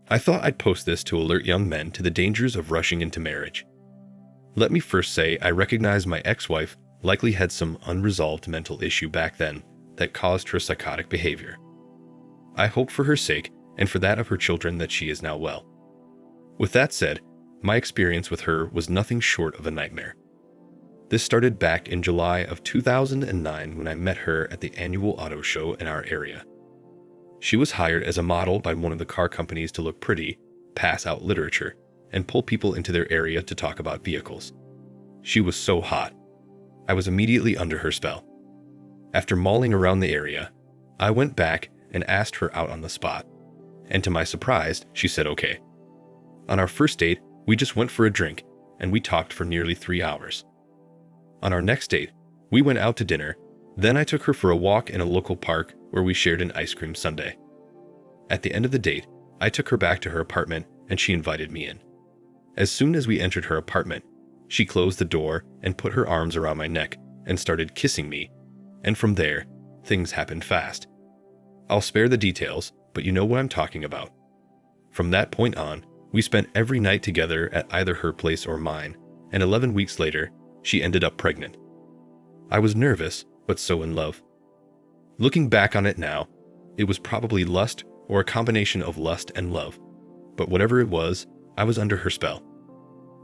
I thought I'd post this to alert young men to the dangers of rushing into marriage. Let me first say I recognize my ex-wife likely had some unresolved mental issue back then that caused her psychotic behavior. I hope for her sake and for that of her children that she is now well. With that said, my experience with her was nothing short of a nightmare. This started back in July of 2009 when I met her at the annual auto show in our area. She was hired as a model by one of the car companies to look pretty, pass out literature, and pull people into their area to talk about vehicles. She was so hot. I was immediately under her spell. After mulling around the area, I went back and asked her out on the spot. And to my surprise, she said okay. On our first date, we just went for a drink, and we talked for nearly 3 hours. On our next date, we went out to dinner, then I took her for a walk in a local park where we shared an ice cream sundae. At the end of the date, I took her back to her apartment and she invited me in. As soon as we entered her apartment, she closed the door and put her arms around my neck and started kissing me, and from there, things happened fast. I'll spare the details, but you know what I'm talking about. From that point on, we spent every night together at either her place or mine, and 11 weeks later, she ended up pregnant. I was nervous, but so in love. Looking back on it now, it was probably lust or a combination of lust and love, but whatever it was, I was under her spell.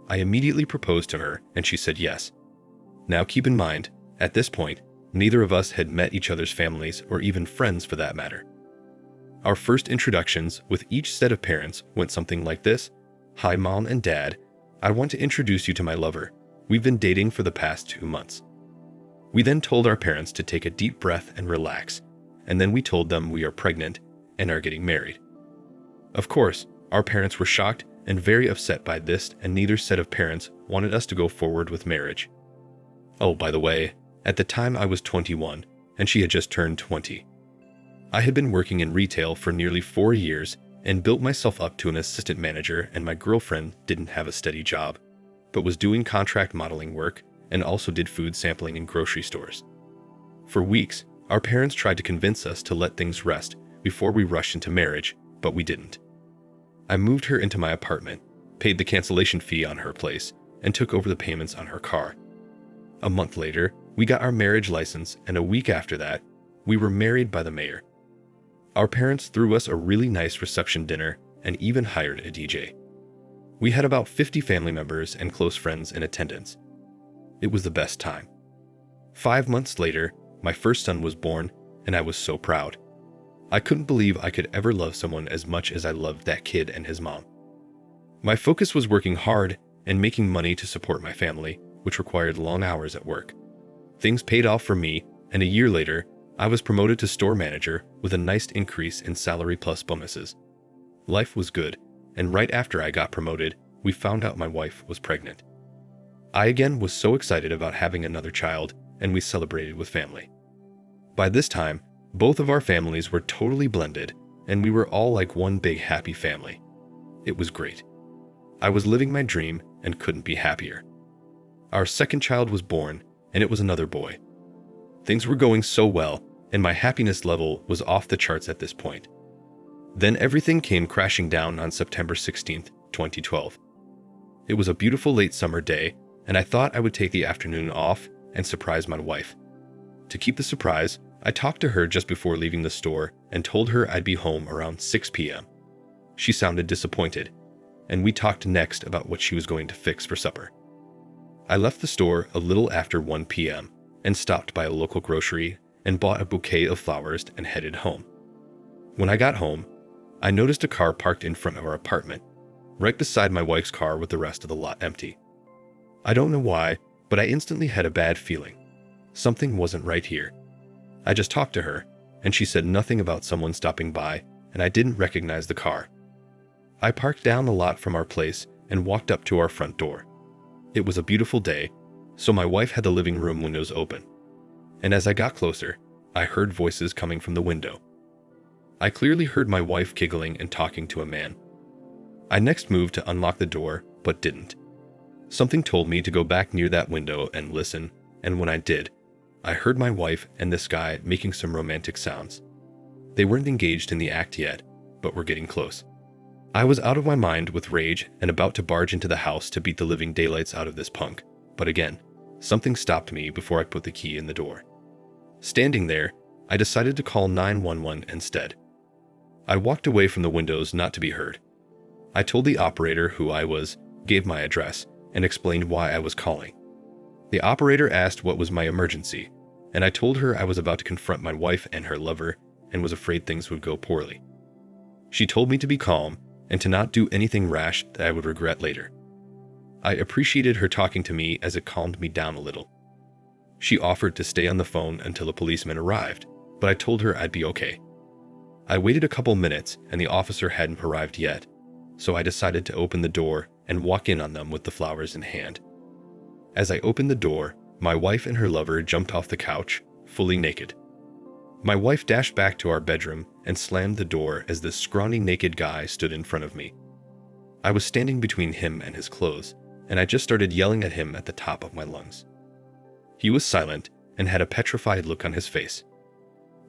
I immediately proposed to her and she said yes. Now keep in mind, at this point, neither of us had met each other's families or even friends for that matter. Our first introductions with each set of parents went something like this. Hi Mom and Dad, I want to introduce you to my lover. We've been dating for the past 2 months. We then told our parents to take a deep breath and relax, and then we told them we are pregnant and are getting married. Of course, our parents were shocked and very upset by this, and neither set of parents wanted us to go forward with marriage. Oh, by the way, at the time I was 21 and she had just turned 20. I had been working in retail for nearly 4 years and built myself up to an assistant manager, and my girlfriend didn't have a steady job, but was doing contract modeling work and also did food sampling in grocery stores. For weeks, our parents tried to convince us to let things rest before we rushed into marriage, but we didn't. I moved her into my apartment, paid the cancellation fee on her place, and took over the payments on her car. A month later, we got our marriage license, and a week after that, we were married by the mayor. Our parents threw us a really nice reception dinner and even hired a DJ. We had about 50 family members and close friends in attendance. It was the best time. 5 months later, my first son was born, and I was so proud. I couldn't believe I could ever love someone as much as I loved that kid and his mom. My focus was working hard and making money to support my family, which required long hours at work. Things paid off for me, and a year later, I was promoted to store manager with a nice increase in salary plus bonuses. Life was good, and right after I got promoted, we found out my wife was pregnant. I again was so excited about having another child, and we celebrated with family. By this time, both of our families were totally blended, and we were all like one big happy family. It was great. I was living my dream and couldn't be happier. Our second child was born, and it was another boy. Things were going so well, and my happiness level was off the charts at this point. Then everything came crashing down on September 16th, 2012. It was a beautiful late summer day, and I thought I would take the afternoon off and surprise my wife. To keep the surprise, I talked to her just before leaving the store and told her I'd be home around 6 p.m. She sounded disappointed, and we talked next about what she was going to fix for supper. I left the store a little after 1 p.m. and stopped by a local grocery and bought a bouquet of flowers and headed home. When I got home, I noticed a car parked in front of our apartment, right beside my wife's car with the rest of the lot empty. I don't know why, but I instantly had a bad feeling. Something wasn't right here. I just talked to her, and she said nothing about someone stopping by, and I didn't recognize the car. I parked down the lot from our place and walked up to our front door. It was a beautiful day, so my wife had the living room windows open. And as I got closer, I heard voices coming from the window. I clearly heard my wife giggling and talking to a man. I next moved to unlock the door, but didn't. Something told me to go back near that window and listen, and when I did, I heard my wife and this guy making some romantic sounds. They weren't engaged in the act yet, but were getting close. I was out of my mind with rage and about to barge into the house to beat the living daylights out of this punk, but again, something stopped me before I put the key in the door. Standing there, I decided to call 911 instead. I walked away from the windows not to be heard. I told the operator who I was, gave my address, and explained why I was calling. The operator asked what was my emergency, and I told her I was about to confront my wife and her lover and was afraid things would go poorly. She told me to be calm and to not do anything rash that I would regret later. I appreciated her talking to me as it calmed me down a little. She offered to stay on the phone until a policeman arrived, but I told her I'd be okay. I waited a couple minutes and the officer hadn't arrived yet, so I decided to open the door and walk in on them with the flowers in hand. As I opened the door, my wife and her lover jumped off the couch, fully naked. My wife dashed back to our bedroom and slammed the door as this scrawny naked guy stood in front of me. I was standing between him and his clothes, and I just started yelling at him at the top of my lungs. He was silent and had a petrified look on his face.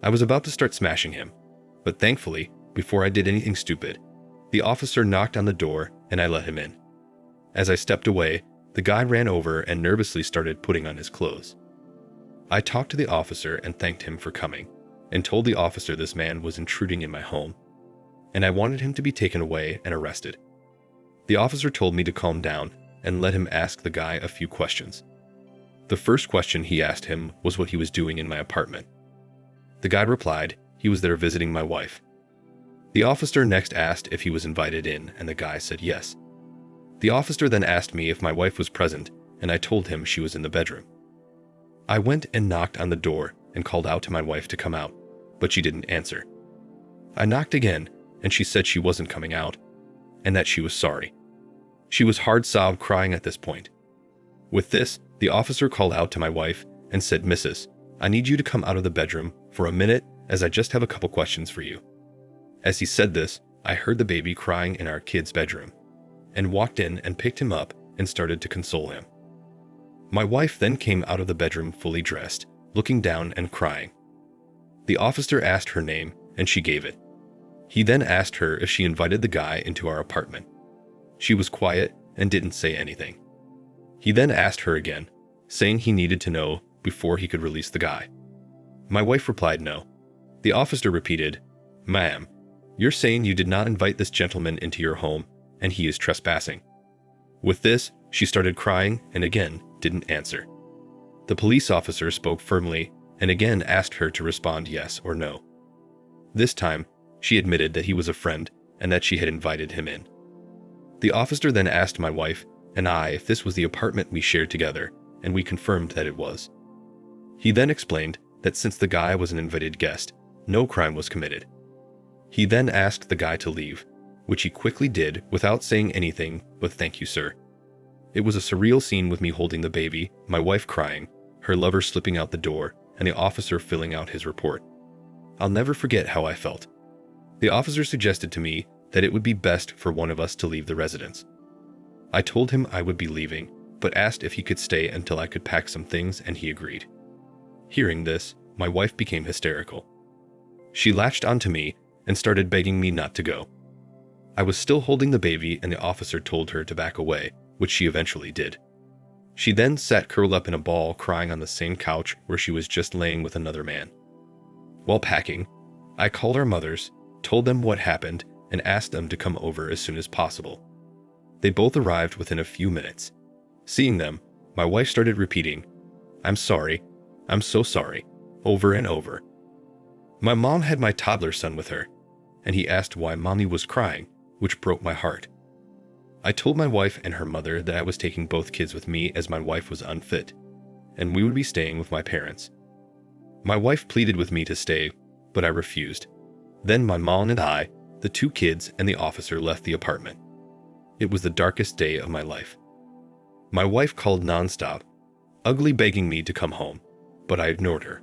I was about to start smashing him, but thankfully, before I did anything stupid, the officer knocked on the door and I let him in. As I stepped away, the guy ran over and nervously started putting on his clothes. I talked to the officer and thanked him for coming, and told the officer this man was intruding in my home, and I wanted him to be taken away and arrested. The officer told me to calm down and let him ask the guy a few questions. The first question he asked him was what he was doing in my apartment. The guy replied he was there visiting my wife. The officer next asked if he was invited in, and the guy said yes. The officer then asked me if my wife was present, and I told him she was in the bedroom. I went and knocked on the door and called out to my wife to come out, but she didn't answer. I knocked again, and she said she wasn't coming out, and that she was sorry. She was hard-sobbed crying at this point. With this, the officer called out to my wife and said, "Mrs., I need you to come out of the bedroom for a minute as I just have a couple questions for you." As he said this, I heard the baby crying in our kid's bedroom, and walked in and picked him up and started to console him. My wife then came out of the bedroom fully dressed, looking down and crying. The officer asked her name, and she gave it. He then asked her if she invited the guy into our apartment. She was quiet and didn't say anything. He then asked her again, saying he needed to know before he could release the guy. My wife replied no. The officer repeated, "Ma'am, you're saying you did not invite this gentleman into your home, and he is trespassing." With this, she started crying and again didn't answer. The police officer spoke firmly and again asked her to respond yes or no. This time, she admitted that he was a friend and that she had invited him in. The officer then asked my wife and I if this was the apartment we shared together, and we confirmed that it was. He then explained that since the guy was an invited guest, no crime was committed. He then asked the guy to leave, which he quickly did without saying anything but "Thank you, sir." It was a surreal scene with me holding the baby, my wife crying, her lover slipping out the door, and the officer filling out his report. I'll never forget how I felt. The officer suggested to me that it would be best for one of us to leave the residence. I told him I would be leaving, but asked if he could stay until I could pack some things, and he agreed. Hearing this, my wife became hysterical. She latched onto me and started begging me not to go. I was still holding the baby, and the officer told her to back away, which she eventually did. She then sat curled up in a ball crying on the same couch where she was just laying with another man. While packing, I called our mothers, told them what happened, and asked them to come over as soon as possible. They both arrived within a few minutes. Seeing them, my wife started repeating, "I'm sorry, I'm so sorry," over and over. My mom had my toddler son with her, and he asked why mommy was crying, which broke my heart. I told my wife and her mother that I was taking both kids with me as my wife was unfit, and we would be staying with my parents. My wife pleaded with me to stay, but I refused. Then my mom and I, the two kids, and the officer left the apartment. It was the darkest day of my life. My wife called nonstop, ugly begging me to come home, but I ignored her.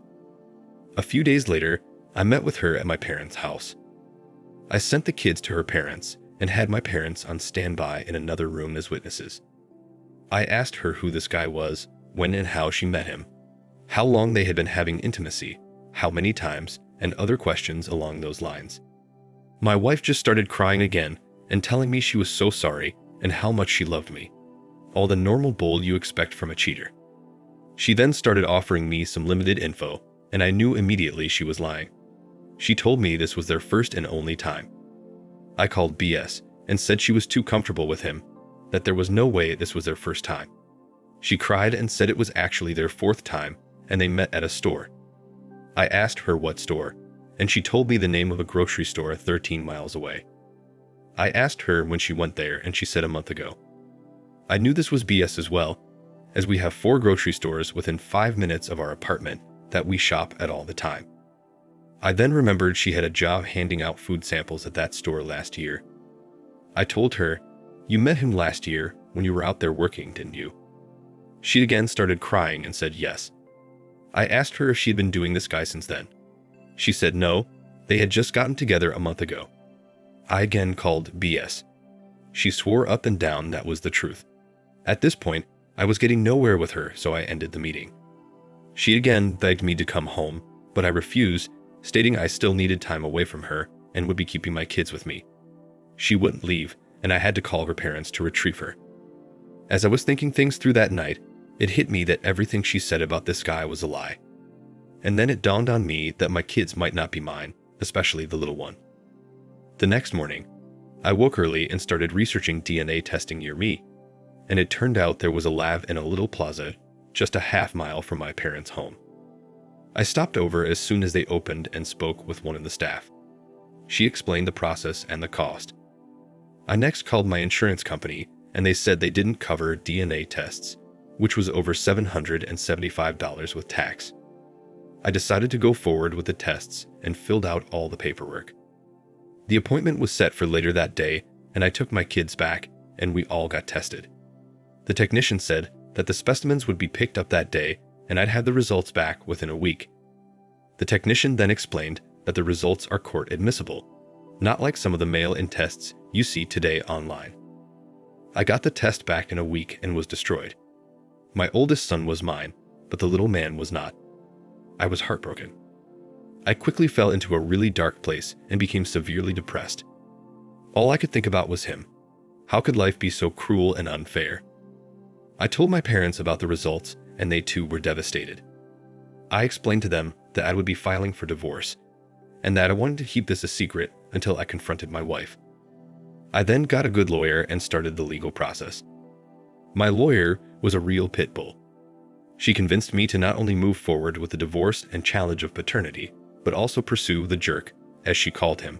A few days later, I met with her at my parents' house. I sent the kids to her parents and had my parents on standby in another room as witnesses. I asked her who this guy was, when and how she met him, how long they had been having intimacy, how many times, and other questions along those lines. My wife just started crying again and telling me she was so sorry and how much she loved me. All the normal bull you expect from a cheater. She then started offering me some limited info, and I knew immediately she was lying. She told me this was their first and only time. I called BS and said she was too comfortable with him, that there was no way this was their first time. She cried and said it was actually their fourth time, and they met at a store. I asked her what store, and she told me the name of a grocery store 13 miles away. I asked her when she went there, and she said a month ago. I knew this was BS as well, as we have 4 grocery stores within 5 minutes of our apartment that we shop at all the time. I then remembered she had a job handing out food samples at that store last year. I told her, "You met him last year when you were out there working, didn't you?" She again started crying and said yes. I asked her if she had been doing this guy since then. She said no, they had just gotten together a month ago. I again called BS. She swore up and down that was the truth. At this point, I was getting nowhere with her, so I ended the meeting. She again begged me to come home, but I refused, stating I still needed time away from her and would be keeping my kids with me. She wouldn't leave, and I had to call her parents to retrieve her. As I was thinking things through that night, it hit me that everything she said about this guy was a lie. And then it dawned on me that my kids might not be mine, especially the little one. The next morning, I woke early and started researching DNA testing near me, and it turned out there was a lab in a little plaza just a half mile from my parents' home. I stopped over as soon as they opened and spoke with one of the staff. She explained the process and the cost. I next called my insurance company, and they said they didn't cover DNA tests, which was over $775 with tax. I decided to go forward with the tests and filled out all the paperwork. The appointment was set for later that day, and I took my kids back, and we all got tested. The technician said that the specimens would be picked up that day, and I'd have the results back within a week. The technician then explained that the results are court admissible, not like some of the mail-in tests you see today online. I got the test back in a week and was destroyed. My oldest son was mine, but the little man was not. I was heartbroken. I quickly fell into a really dark place and became severely depressed. All I could think about was him. How could life be so cruel and unfair? I told my parents about the results, and they too were devastated. I explained to them that I would be filing for divorce, and that I wanted to keep this a secret until I confronted my wife. I then got a good lawyer and started the legal process. My lawyer was a real pit bull. She convinced me to not only move forward with the divorce and challenge of paternity, but also pursue the jerk, as she called him,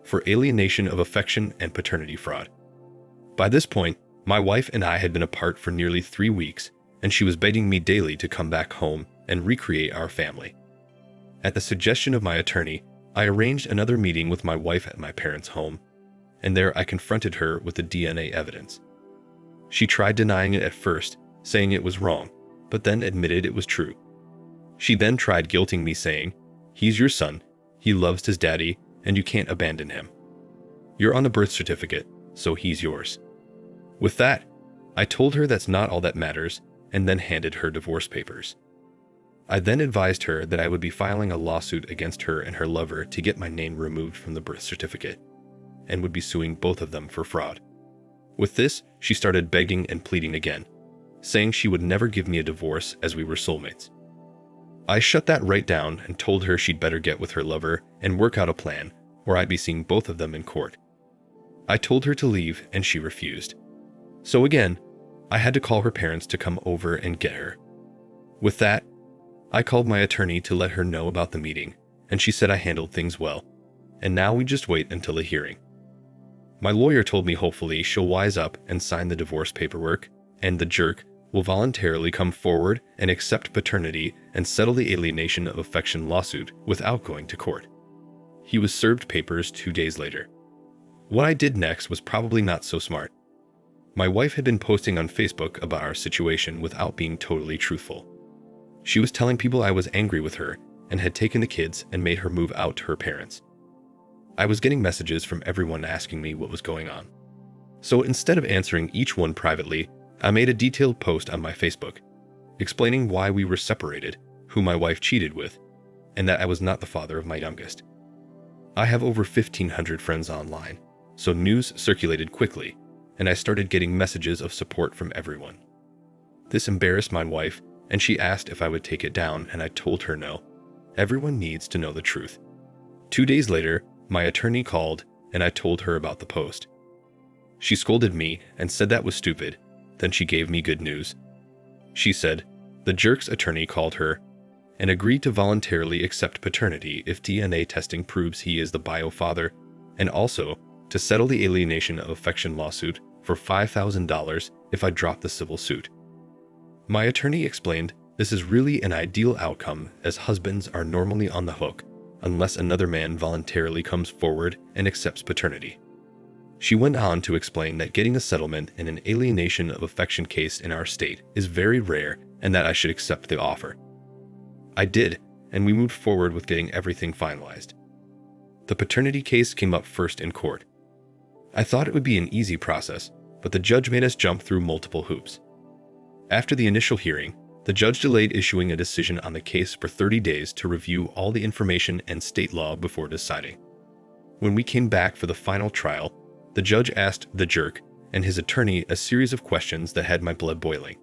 for alienation of affection and paternity fraud. By this point, my wife and I had been apart for nearly 3 weeks, and she was begging me daily to come back home and recreate our family. At the suggestion of my attorney, I arranged another meeting with my wife at my parents' home, and there I confronted her with the DNA evidence. She tried denying it at first, saying it was wrong, but then admitted it was true. She then tried guilting me, saying, "He's your son, he loves his daddy, and you can't abandon him. You're on the birth certificate, so he's yours." With that, I told her that's not all that matters, and then handed her divorce papers. I then advised her that I would be filing a lawsuit against her and her lover to get my name removed from the birth certificate, and would be suing both of them for fraud. With this, she started begging and pleading again, saying she would never give me a divorce as we were soulmates. I shut that right down and told her she'd better get with her lover and work out a plan, or I'd be seeing both of them in court. I told her to leave, and she refused. So again, I had to call her parents to come over and get her. With that, I called my attorney to let her know about the meeting, and she said I handled things well, and now we just wait until the hearing. My lawyer told me hopefully she'll wise up and sign the divorce paperwork, and the jerk will voluntarily come forward and accept paternity and settle the alienation of affection lawsuit without going to court. He was served papers 2 days later. What I did next was probably not so smart. My wife had been posting on Facebook about our situation without being totally truthful. She was telling people I was angry with her and had taken the kids and made her move out to her parents. I was getting messages from everyone asking me what was going on. So instead of answering each one privately, I made a detailed post on my Facebook, explaining why we were separated, who my wife cheated with, and that I was not the father of my youngest. I have over 1,500 friends online, so news circulated quickly, and I started getting messages of support from everyone. This embarrassed my wife, and she asked if I would take it down, and I told her no. Everyone needs to know the truth. 2 days later, my attorney called, and I told her about the post. She scolded me and said that was stupid. Then she gave me good news. She said the jerk's attorney called her and agreed to voluntarily accept paternity if DNA testing proves he is the bio father, and also to settle the alienation of affection lawsuit for $5,000 if I drop the civil suit. My attorney explained this is really an ideal outcome, as husbands are normally on the hook unless another man voluntarily comes forward and accepts paternity. She went on to explain that getting a settlement in an alienation of affection case in our state is very rare and that I should accept the offer. I did, and we moved forward with getting everything finalized. The paternity case came up first in court. I thought it would be an easy process, but the judge made us jump through multiple hoops. After the initial hearing, the judge delayed issuing a decision on the case for 30 days to review all the information and state law before deciding. When we came back for the final trial, the judge asked the jerk and his attorney a series of questions that had my blood boiling.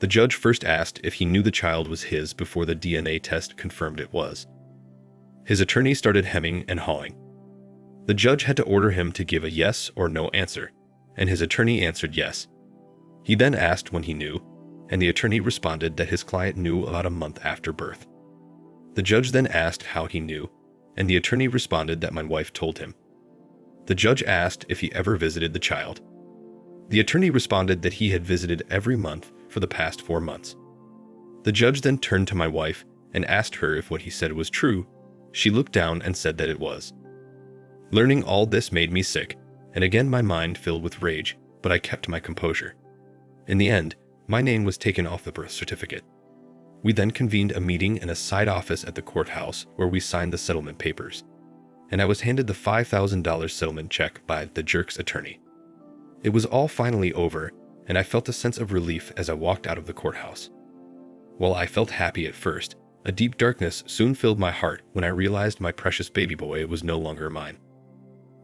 The judge first asked if he knew the child was his before the DNA test confirmed it was. His attorney started hemming and hawing. The judge had to order him to give a yes or no answer, and his attorney answered yes. He then asked when he knew, and the attorney responded that his client knew about a month after birth. The judge then asked how he knew, and the attorney responded that my wife told him. The judge asked if he ever visited the child. The attorney responded that he had visited every month for the past 4 months. The judge then turned to my wife and asked her if what he said was true. She looked down and said that it was. Learning all this made me sick, and again my mind filled with rage, but I kept my composure. In the end, my name was taken off the birth certificate. We then convened a meeting in a side office at the courthouse where we signed the settlement papers, and I was handed the $5,000 settlement check by the jerk's attorney. It was all finally over, and I felt a sense of relief as I walked out of the courthouse. While I felt happy at first, a deep darkness soon filled my heart when I realized my precious baby boy was no longer mine.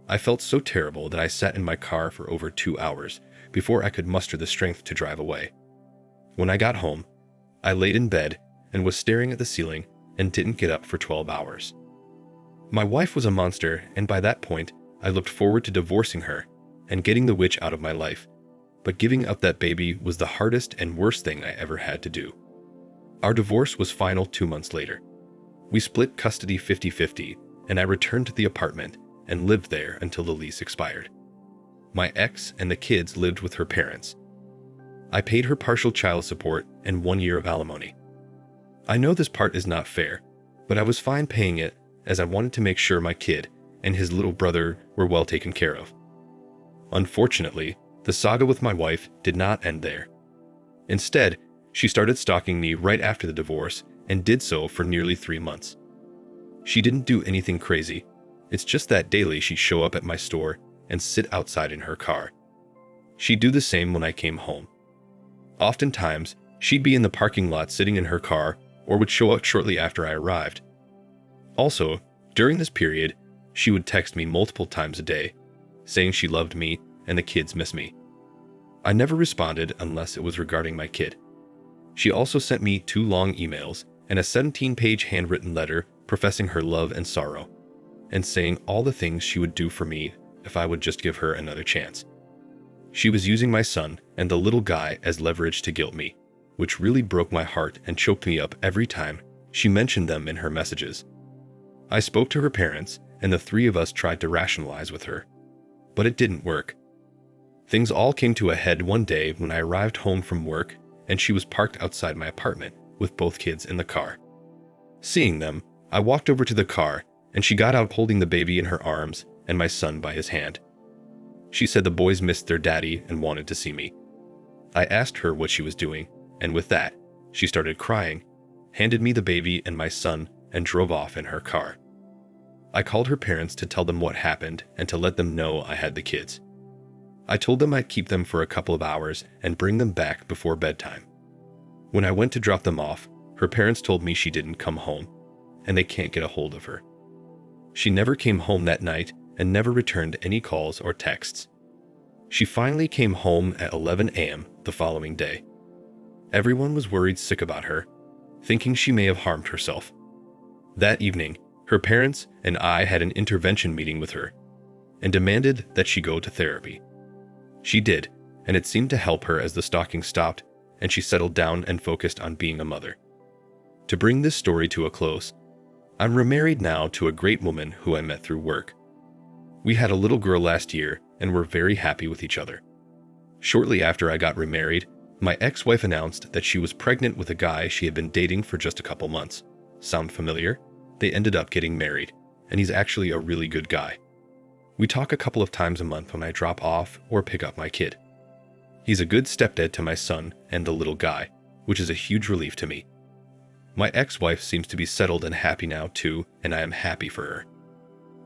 I felt so terrible that I sat in my car for over 2 hours before I could muster the strength to drive away. When I got home, I laid in bed and was staring at the ceiling and didn't get up for 12 hours. My wife was a monster, and by that point, I looked forward to divorcing her and getting the witch out of my life, but giving up that baby was the hardest and worst thing I ever had to do. Our divorce was final 2 months later. We split custody 50-50, and I returned to the apartment and lived there until the lease expired. My ex and the kids lived with her parents. I paid her partial child support and 1 year of alimony. I know this part is not fair, but I was fine paying it as I wanted to make sure my kid and his little brother were well taken care of. Unfortunately, the saga with my wife did not end there. Instead, she started stalking me right after the divorce and did so for nearly 3 months. She didn't do anything crazy. It's just that daily she'd show up at my store and sit outside in her car. She'd do the same when I came home. Oftentimes, she'd be in the parking lot sitting in her car or would show up shortly after I arrived. Also, during this period, she would text me multiple times a day, saying she loved me and the kids miss me. I never responded unless it was regarding my kid. She also sent me 2 long emails and a 17-page handwritten letter professing her love and sorrow, and saying all the things she would do for me if I would just give her another chance. She was using my son and the little guy as leverage to guilt me, which really broke my heart and choked me up every time she mentioned them in her messages. I spoke to her parents, and the 3 of us tried to rationalize with her, but it didn't work. Things all came to a head one day when I arrived home from work and she was parked outside my apartment with both kids in the car. Seeing them, I walked over to the car and she got out holding the baby in her arms and my son by his hand. She said the boys missed their daddy and wanted to see me. I asked her what she was doing, and with that, she started crying, handed me the baby and my son, and drove off in her car. I called her parents to tell them what happened and to let them know I had the kids. I told them I'd keep them for a couple of hours and bring them back before bedtime. When I went to drop them off, her parents told me she didn't come home, and they can't get a hold of her. She never came home that night, and never returned any calls or texts. She finally came home at 11 a.m. the following day. Everyone was worried sick about her, thinking she may have harmed herself. That evening, her parents and I had an intervention meeting with her and demanded that she go to therapy. She did, and it seemed to help her as the stalking stopped and she settled down and focused on being a mother. To bring this story to a close, I'm remarried now to a great woman who I met through work. We had a little girl last year and were very happy with each other. Shortly after I got remarried, my ex-wife announced that she was pregnant with a guy she had been dating for just a couple months. Sound familiar? They ended up getting married, and he's actually a really good guy. We talk a couple of times a month when I drop off or pick up my kid. He's a good stepdad to my son and the little guy, which is a huge relief to me. My ex-wife seems to be settled and happy now too, and I am happy for her.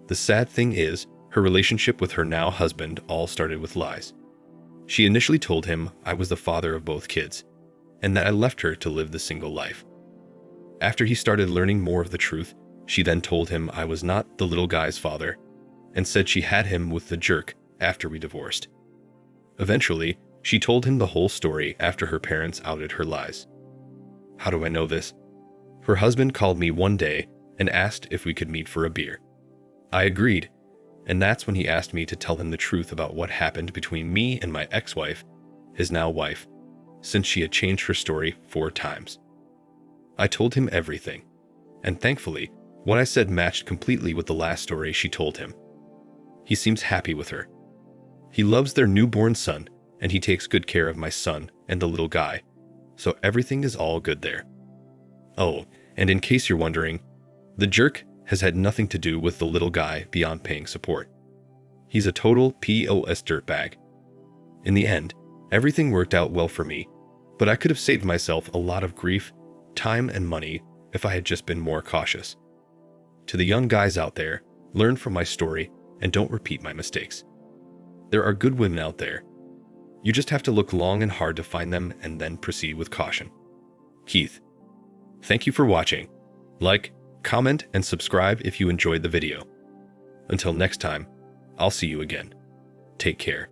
The sad thing is, her relationship with her now husband all started with lies. She initially told him I was the father of both kids, and that I left her to live the single life. After he started learning more of the truth, she then told him I was not the little guy's father, and said she had him with the jerk after we divorced. Eventually, she told him the whole story after her parents outed her lies. How do I know this? Her husband called me one day and asked if we could meet for a beer. I agreed, and that's when he asked me to tell him the truth about what happened between me and my ex-wife, his now wife, since she had changed her story 4 times. I told him everything, and thankfully, what I said matched completely with the last story she told him. He seems happy with her. He loves their newborn son, and he takes good care of my son and the little guy, so everything is all good there. Oh, and in case you're wondering, the jerk has had nothing to do with the little guy beyond paying support. He's a total POS dirtbag. In the end, everything worked out well for me, but I could have saved myself a lot of grief, time, and money if I had just been more cautious. To the young guys out there, learn from my story and don't repeat my mistakes. There are good women out there. You just have to look long and hard to find them and then proceed with caution. Keith. Thank you for watching. Like, comment, and subscribe if you enjoyed the video. Until next time, I'll see you again. Take care.